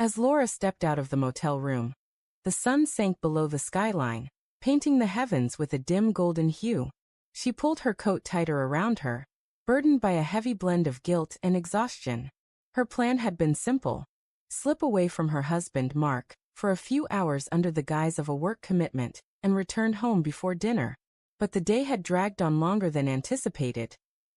As Laura stepped out of the motel room, the sun sank below the skyline, painting the heavens with a dim golden hue. She pulled her coat tighter around her, burdened by a heavy blend of guilt and exhaustion. Her plan had been simple: slip away from her husband, Mark, for a few hours under the guise of a work commitment, and return home before dinner. But the day had dragged on longer than anticipated,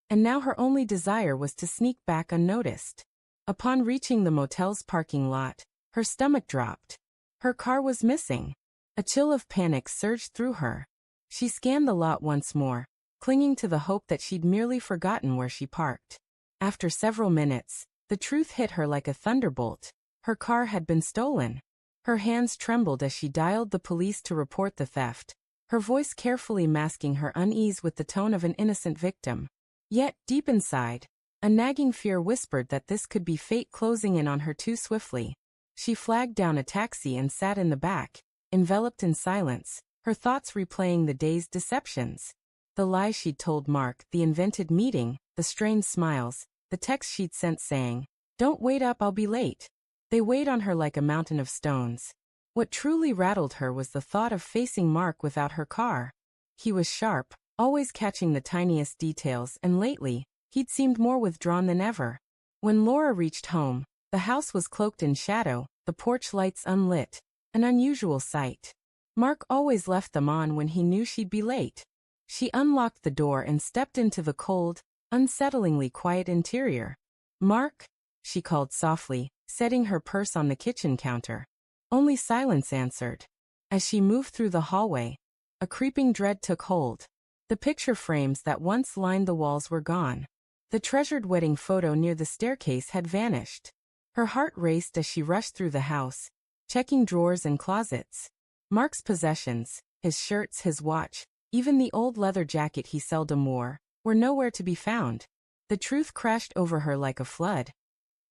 and now her only desire was to sneak back unnoticed. Upon reaching the motel's parking lot, her stomach dropped. Her car was missing. A chill of panic surged through her. She scanned the lot once more, clinging to the hope that she'd merely forgotten where she parked. After several minutes, the truth hit her like a thunderbolt. Her car had been stolen. Her hands trembled as she dialed the police to report the theft, her voice carefully masking her unease with the tone of an innocent victim. Yet, deep inside, a nagging fear whispered that this could be fate closing in on her too swiftly. She flagged down a taxi and sat in the back, enveloped in silence, her thoughts replaying the day's deceptions. The lies she'd told Mark, the invented meeting, the strained smiles, the text she'd sent saying, "Don't wait up, I'll be late." They weighed on her like a mountain of stones. What truly rattled her was the thought of facing Mark without her car. He was sharp, always catching the tiniest details, and lately, he'd seemed more withdrawn than ever. When Laura reached home, the house was cloaked in shadow, the porch lights unlit, an unusual sight. Mark always left them on when he knew she'd be late. She unlocked the door and stepped into the cold, unsettlingly quiet interior. "Mark?" she called softly, setting her purse on the kitchen counter. Only silence answered. As she moved through the hallway, a creeping dread took hold. The picture frames that once lined the walls were gone. The treasured wedding photo near the staircase had vanished. Her heart raced as she rushed through the house, checking drawers and closets. Mark's possessions, his shirts, his watch, even the old leather jacket he seldom wore, were nowhere to be found. The truth crashed over her like a flood.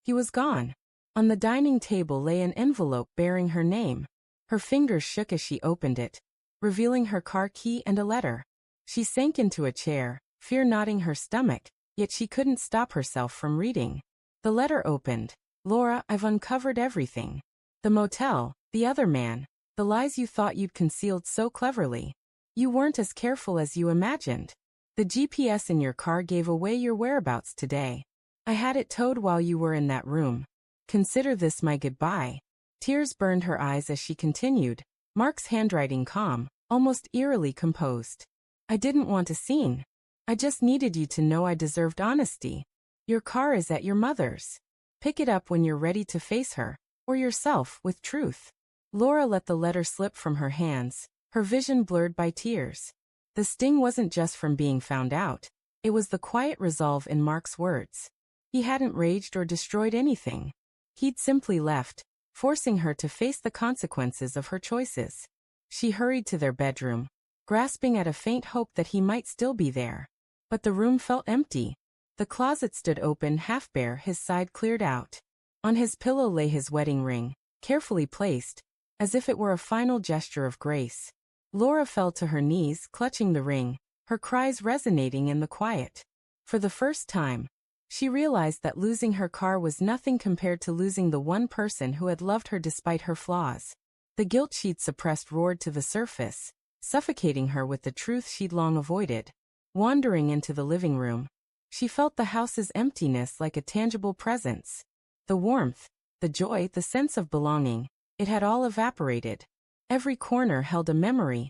He was gone. On the dining table lay an envelope bearing her name. Her fingers shook as she opened it, revealing her car key and a letter. She sank into a chair, fear knotting her stomach, yet she couldn't stop herself from reading. The letter opened. "Laura, I've uncovered everything. The motel, the other man, the lies you thought you'd concealed so cleverly. You weren't as careful as you imagined. The GPS in your car gave away your whereabouts today. I had it towed while you were in that room. Consider this my goodbye." Tears burned her eyes as she continued, Mark's handwriting calm, almost eerily composed. "I didn't want a scene. I just needed you to know I deserved honesty. Your car is at your mother's. Pick it up when you're ready to face her, or yourself, with truth." Laura let the letter slip from her hands, her vision blurred by tears. The sting wasn't just from being found out. It was the quiet resolve in Mark's words. He hadn't raged or destroyed anything. He'd simply left, forcing her to face the consequences of her choices. She hurried to their bedroom, grasping at a faint hope that he might still be there. But the room felt empty. The closet stood open, half bare, his side cleared out. On his pillow lay his wedding ring, carefully placed, as if it were a final gesture of grace. Laura fell to her knees, clutching the ring, her cries resonating in the quiet. For the first time, she realized that losing her car was nothing compared to losing the one person who had loved her despite her flaws. The guilt she'd suppressed roared to the surface, suffocating her with the truth she'd long avoided. Wandering into the living room, she felt the house's emptiness like a tangible presence. The warmth, the joy, the sense of belonging, it had all evaporated. Every corner held a memory.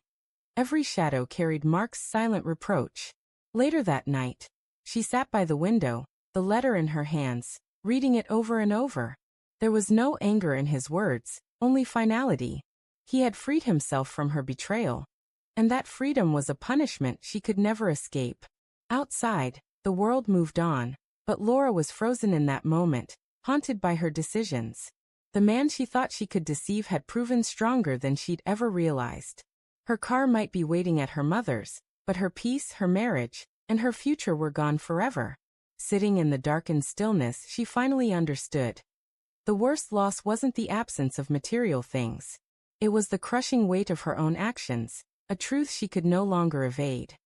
Every shadow carried Mark's silent reproach. Later that night, she sat by the window, the letter in her hands, reading it over and over. There was no anger in his words, only finality. He had freed himself from her betrayal. And that freedom was a punishment she could never escape. Outside, the world moved on, but Laura was frozen in that moment, haunted by her decisions. The man she thought she could deceive had proven stronger than she'd ever realized. Her car might be waiting at her mother's, but her peace, her marriage, and her future were gone forever. Sitting in the darkened stillness, she finally understood. The worst loss wasn't the absence of material things. It was the crushing weight of her own actions, a truth she could no longer evade.